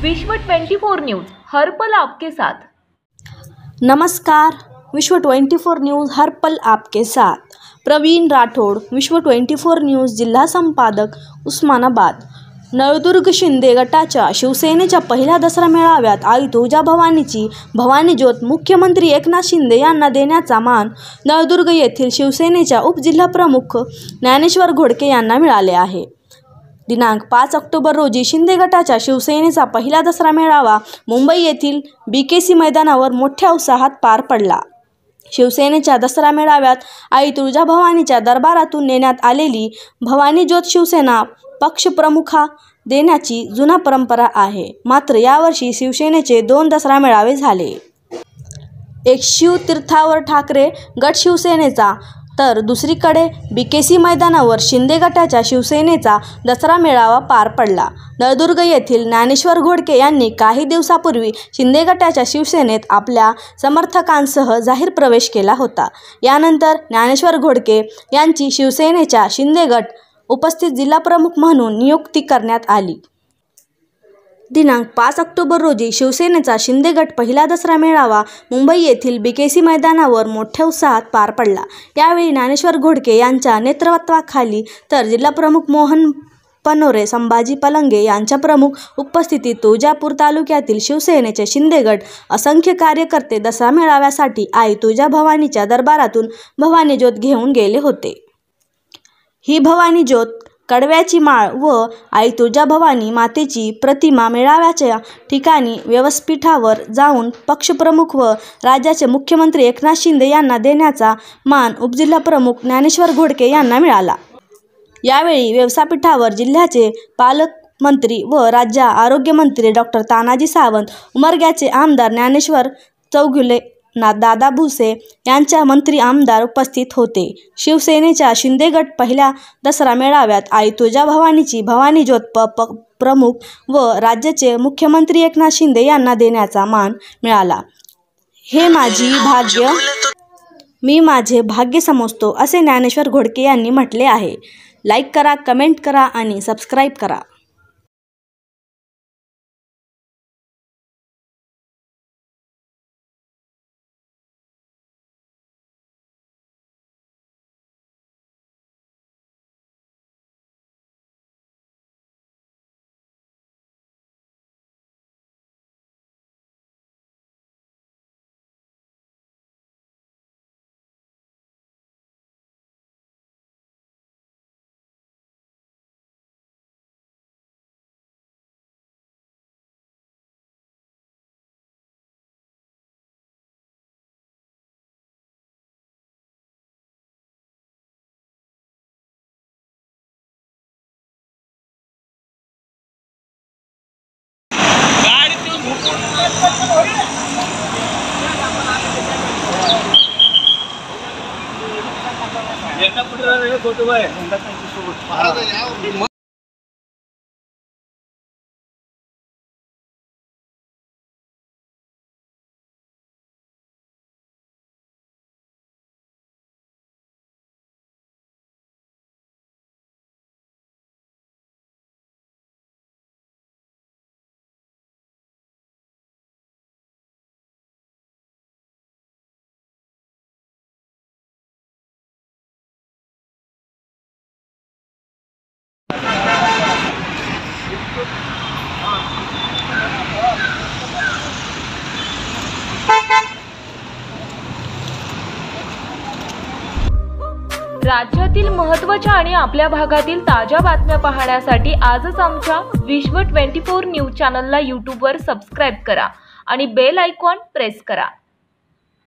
विश्व 24 न्यूज हर पल आपके साथ। नमस्कार, विश्व 24 न्यूज हर पल आपके साथ। प्रवीण राठोड, विश्व 24 न्यूज जिल्हा संपादक, उस्मानाबाद। नळदुर्ग शिंदे गटाच्या शिवसेनेच्या पहिल्या दसरा मेळाव्यात आई तुळजाभवानीची भवानी ज्योत मुख्यमंत्री एकनाथ शिंदे यांना देण्याचा मान नळदुर्ग येथील शिवसेनेच्या उपजिल्हाप्रमुख ज्ञानेश्वर घोडके यांना मिळाले आहे। दिनांक 5 ऑक्टोबर रोजी शिंदे गटाच्या शिवसेनेचा पहिला दसरा मेळावा मुंबई येथील BKC मैदानावर मोठ्या उत्साहात पार पडला। शिवसेनेच्या दसरा मेळाव्यात आई तुळजाभवानीच्या दरबारातून नेण्यात आलेली भवानी ज्योत शिवसेना पक्षप्रमुखा देण्याची जुना परंपरा आहे। मात्र यावर्षी शिवसेनेचे 2 दसरा मेळावे झाले। एक शिवतीर्थावर ठाकरे गट शिवसेनेचा तर दुसरीकडे BKC मैदानावर शिंदे गटाच्या शिवसेनेचा दसरा मेळावा पार पडला। नळदुर्ग येथील ज्ञानेश्वर घोडके यांनी काही दिवसापूर्वी शिंदे गटाच्या शिवसेनेत आपल्या समर्थकांसह जाहीर प्रवेश केला होता। यानंतर ज्ञानेश्वर घोडके यांची शिवसेनेच्या शिंदे गट उपस्थित जिल्हाप्रमुख म्हणून नियुक्ती करण्यात आली। दिनांक 5 ऑक्टोबर रोजी शिवसेनेचा शिंदे गट पहिला दसरा मेळावा मुंबई येथील BKC मैदानावर मोठ्या उत्साहात पार पडला। यावेळी ज्ञानेश्वर घोडके यांच्या नेतृत्वाखाली तर जिल्हाप्रमुख मोहन पनोरे, संभाजी पलंगे यांच्या प्रमुख उपस्थितीत तुळजापूर तालुक्यातील शिवसेनेचे शिंदे गट असंख्य कार्यकर्ते दसरा मेळाव्यासाठी आई तुळजाभवानीच्या दरबारातून भवानी ज्योत घेऊन गेले होते। ही भवानी ज्योत, कडव्याची माळ व आई तुळजाभवानी मातेची प्रतिमा मेळाव्याच्या ठिकाणी व्यासपीठावर जाऊन पक्षप्रमुख व राज्याचे मुख्यमंत्री एकनाथ शिंदे यांना देण्याचा मान उपजिल्हाप्रमुख ज्ञानेश्वर घोडके यांना मिळाला। यावेळी व्यासपीठावर जिल्ह्याचे पालकमंत्री व राज्य आरोग्यमंत्री डॉ. तानाजी सावंत, उमरग्याचे आमदार ज्ञानेश्वर चौगुले, दादा भुसे यांच्या मंत्री आमदार उपस्थित होते। शिवसेनेच्या शिंदे गट पहिल्या दसरा मेळाव्यात आई तुळजाभवानीची भवानी ज्योत प्रमुख व राज्याचे मुख्यमंत्री एकनाथ शिंदे यांना देण्याचा मान मिळाला। मी माझे भाग्य समजतो, असे ज्ञानेश्वर घोडके यांनी म्हटले आहे। लाईक करा, कमेंट करा आणि सबस्क्राईब करा। राज्यातील महत्त्वाच्या आणि आपल्या भागातील ताज्या बातम्या पाहण्यासाठी आजच आमच्या विश्व 24 न्यूज चॅनलला YouTube वर सबस्क्राईब करा आणि बेल आयकॉन प्रेस करा।